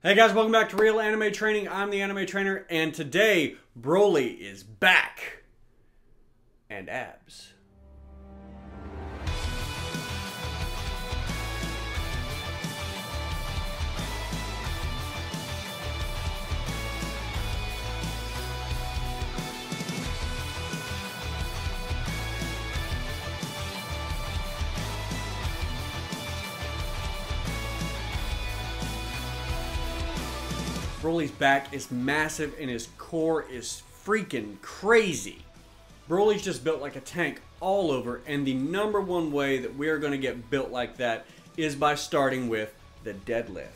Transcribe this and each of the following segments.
Hey guys, welcome back to Real Anime Training. I'm the Anime Trainer, and today Broly is back. And abs. Broly's back is massive and his core is freaking crazy. Broly's just built like a tank all over, and the number one way that we are going to get built like that is by starting with the deadlift.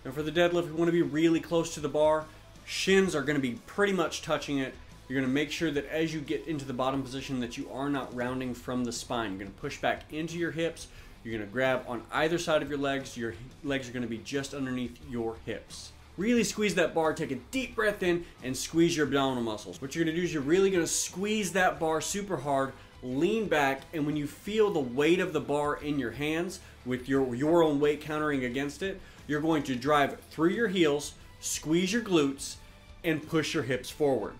And for the deadlift, we want to be really close to the bar. Shins are going to be pretty much touching it. You're going to make sure that as you get into the bottom position that you are not rounding from the spine. You're going to push back into your hips. You're going to grab on either side of your legs. Your legs are going to be just underneath your hips. Really squeeze that bar, take a deep breath in, and squeeze your abdominal muscles. What you're going to do is you're really going to squeeze that bar super hard, lean back, and when you feel the weight of the bar in your hands, with your own weight countering against it, you're going to drive through your heels, squeeze your glutes, and push your hips forward.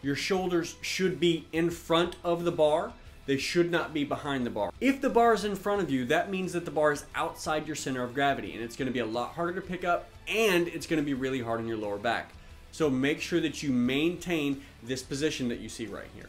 Your shoulders should be in front of the bar. They should not be behind the bar. If the bar is in front of you, that means that the bar is outside your center of gravity, and it's going to be a lot harder to pick up, and it's going to be really hard on your lower back. So make sure that you maintain this position that you see right here.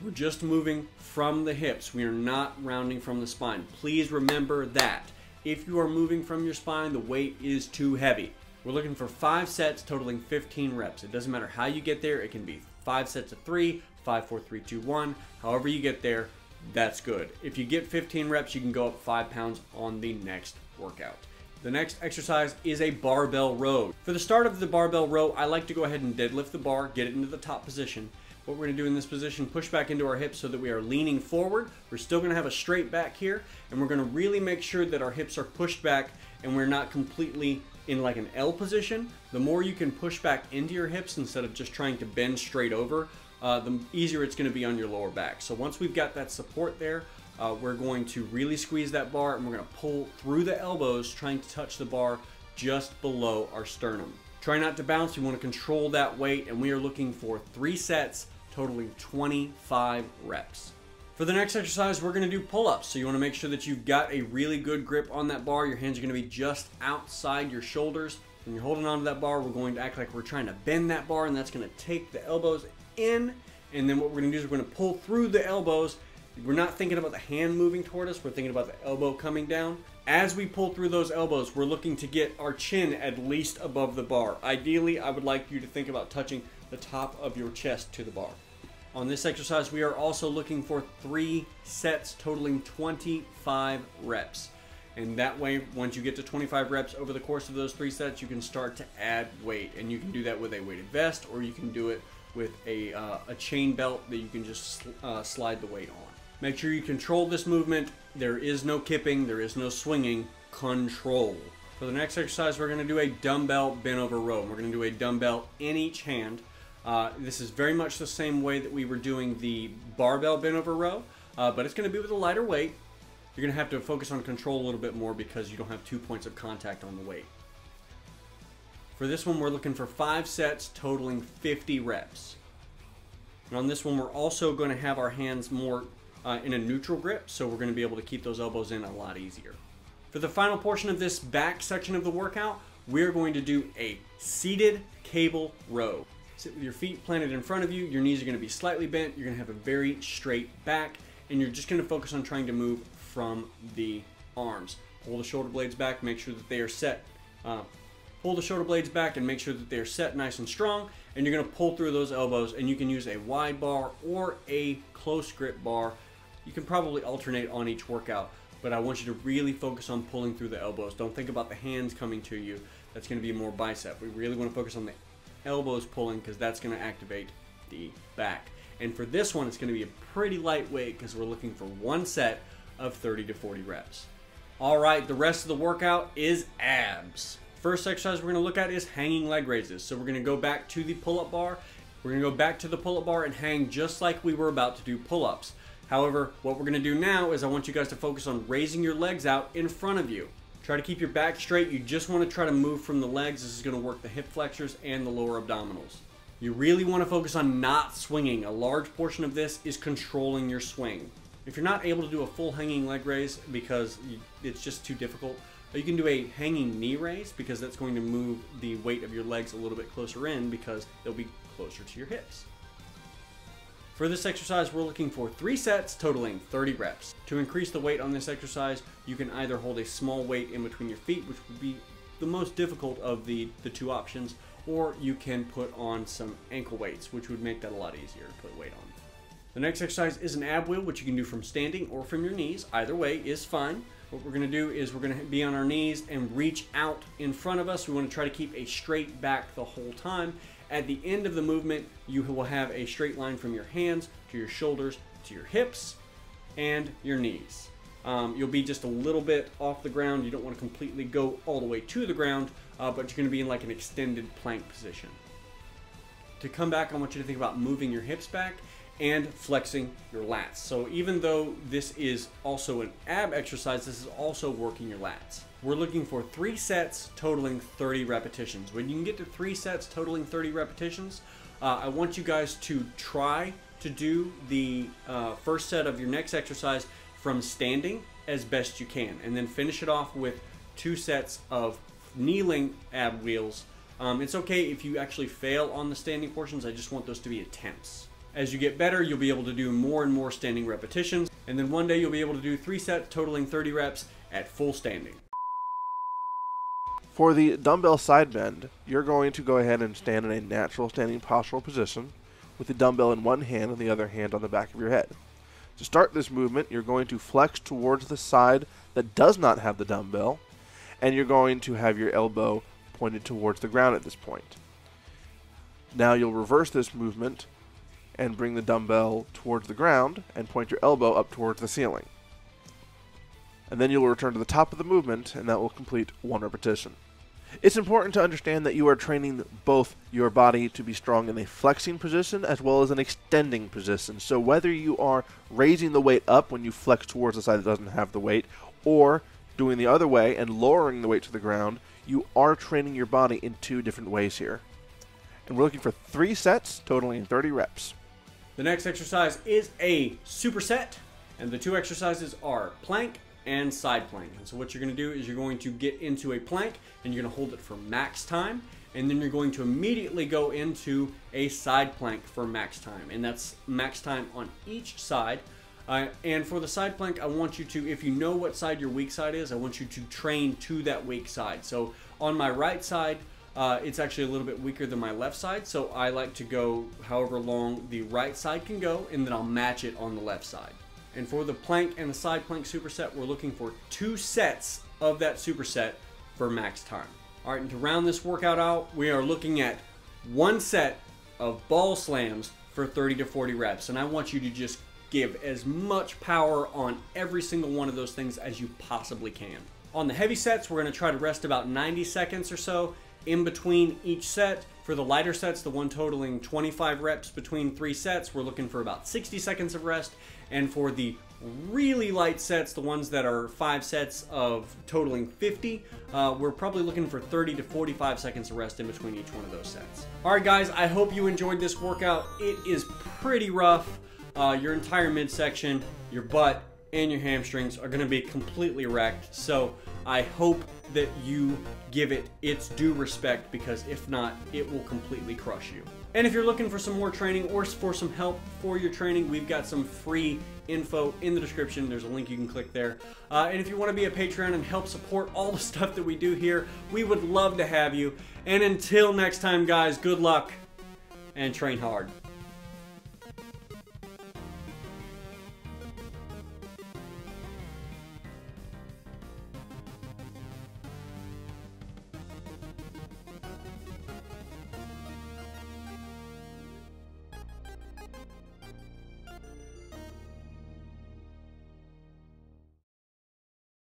We're just moving from the hips. We are not rounding from the spine. Please remember that. If you are moving from your spine, the weight is too heavy. We're looking for 5 sets totaling 15 reps. It doesn't matter how you get there. It can be 5 sets of 3, 5, 4, 3, 2, 1. However you get there, that's good. If you get 15 reps, you can go up 5 pounds on the next workout. The next exercise is a barbell row. For the start of the barbell row, I like to go ahead and deadlift the bar, get it into the top position. What we're going to do in this position, push back into our hips so that we are leaning forward. We're still going to have a straight back here, and we're going to really make sure that our hips are pushed back and we're not completely in like an L position. The more you can push back into your hips instead of just trying to bend straight over, the easier it's going to be on your lower back. So once we've got that support there, we're going to really squeeze that bar, and we're going to pull through the elbows, trying to touch the bar just below our sternum. Try not to bounce. You want to control that weight, and we are looking for 3 sets totaling 25 reps. For the next exercise, we're going to do pull-ups. So you want to make sure that you've got a really good grip on that bar. Your hands are going to be just outside your shoulders. When you're holding onto that bar, we're going to act like we're trying to bend that bar, and that's going to take the elbows in. And then what we're going to do is we're going to pull through the elbows. We're not thinking about the hand moving toward us. We're thinking about the elbow coming down. As we pull through those elbows, we're looking to get our chin at least above the bar. Ideally, I would like you to think about touching the top of your chest to the bar. On this exercise, we are also looking for 3 sets totaling 25 reps. And that way, once you get to 25 reps over the course of those 3 sets, you can start to add weight. And you can do that with a weighted vest, or you can do it with a chain belt that you can just slide the weight on. Make sure you control this movement. There is no kipping, there is no swinging. Control. For the next exercise, we're going to do a dumbbell bent over row. We're going to do a dumbbell in each hand. This is very much the same way that we were doing the barbell bent over row, but it's going to be with a lighter weight. You're going to have to focus on control a little bit more because you don't have 2 points of contact on the weight. For this one, we're looking for 5 sets totaling 50 reps. And on this one, we're also going to have our hands more in a neutral grip, so we're going to be able to keep those elbows in a lot easier. For the final portion of this back section of the workout, we're going to do a seated cable row. Sit with your feet planted in front of you, your knees are going to be slightly bent, you're going to have a very straight back, and you're just going to focus on trying to move from the arms. Pull the shoulder blades back, make sure that they are set. Pull the shoulder blades back and make sure that they're set nice and strong, and you're going to pull through those elbows, and you can use a wide bar or a close grip bar. You can probably alternate on each workout, but I want you to really focus on pulling through the elbows. Don't think about the hands coming to you. That's going to be more bicep. We really want to focus on the elbows pulling because that's going to activate the back. And for this one, it's going to be a pretty lightweight because we're looking for 1 set of 30 to 40 reps. All right, the rest of the workout is abs. First exercise we're going to look at is hanging leg raises. So we're going to go back to the pull-up bar. We're going to go back to the pull-up bar and hang just like we were about to do pull-ups. However, what we're going to do now is I want you guys to focus on raising your legs out in front of you. Try to keep your back straight. You just want to try to move from the legs. This is going to work the hip flexors and the lower abdominals. You really want to focus on not swinging. A large portion of this is controlling your swing. If you're not able to do a full hanging leg raise because it's just too difficult, you can do a hanging knee raise because that's going to move the weight of your legs a little bit closer in because they'll be closer to your hips. For this exercise, we're looking for 3 sets totaling 30 reps. To increase the weight on this exercise, you can either hold a small weight in between your feet, which would be the most difficult of the two options, or you can put on some ankle weights, which would make that a lot easier to put weight on. The next exercise is an ab wheel, which you can do from standing or from your knees. Either way is fine. What we're going to do is we're going to be on our knees and reach out in front of us. We want to try to keep a straight back the whole time. At the end of the movement, you will have a straight line from your hands to your shoulders to your hips and your knees. You'll be just a little bit off the ground. You don't want to completely go all the way to the ground, but you're going to be in like an extended plank position. To come back, I want you to think about moving your hips back and flexing your lats. So even though this is also an ab exercise, this is also working your lats. We're looking for 3 sets totaling 30 repetitions. When you can get to 3 sets totaling 30 repetitions, I want you guys to try to do the first set of your next exercise from standing as best you can, and then finish it off with 2 sets of kneeling ab wheels. It's okay if you actually fail on the standing portions. I just want those to be attempts. As you get better, you'll be able to do more and more standing repetitions, and then one day you'll be able to do 3 sets totaling 30 reps at full standing. For the dumbbell side bend, you're going to go ahead and stand in a natural standing postural position with the dumbbell in one hand and the other hand on the back of your head. To start this movement, you're going to flex towards the side that does not have the dumbbell, and you're going to have your elbow pointed towards the ground at this point. Now you'll reverse this movement and bring the dumbbell towards the ground and point your elbow up towards the ceiling. And then you'll return to the top of the movement, and that will complete 1 repetition. It's important to understand that you are training both your body to be strong in a flexing position as well as an extending position. So whether you are raising the weight up when you flex towards the side that doesn't have the weight, or doing the other way and lowering the weight to the ground, you are training your body in 2 different ways here. And we're looking for 3 sets totaling 30 reps. The next exercise is a superset, and the 2 exercises are plank and side plank. And so what you're going to do is you're going to get into a plank and you're going to hold it for max time, and then you're going to immediately go into a side plank for max time, and that's max time on each side. And for the side plank, I want you to, if you know what side your weak side is, I want you to train to that weak side. So on my right side, it's actually a little bit weaker than my left side, so I like to go however long the right side can go, and then I'll match it on the left side. And for the plank and the side plank superset, we're looking for 2 sets of that superset for max time. All right, and to round this workout out, we are looking at 1 set of ball slams for 30 to 40 reps. And I want you to just give as much power on every single one of those things as you possibly can. On the heavy sets, we're going to try to rest about 90 seconds or so in between each set. For the lighter sets, the one totaling 25 reps between 3 sets, we're looking for about 60 seconds of rest. And for the really light sets, the ones that are 5 sets of totaling 50, we're probably looking for 30 to 45 seconds of rest in between each one of those sets. All right, guys, I hope you enjoyed this workout. It is pretty rough. Your entire midsection, your butt, and your hamstrings are going to be completely wrecked. So I hope that you give it its due respect, because if not, it will completely crush you. And if you're looking for some more training or for some help for your training, we've got some free info in the description. There's a link you can click there. And if you want to be a Patreon and help support all the stuff that we do here, we would love to have you. And until next time, guys, good luck and train hard.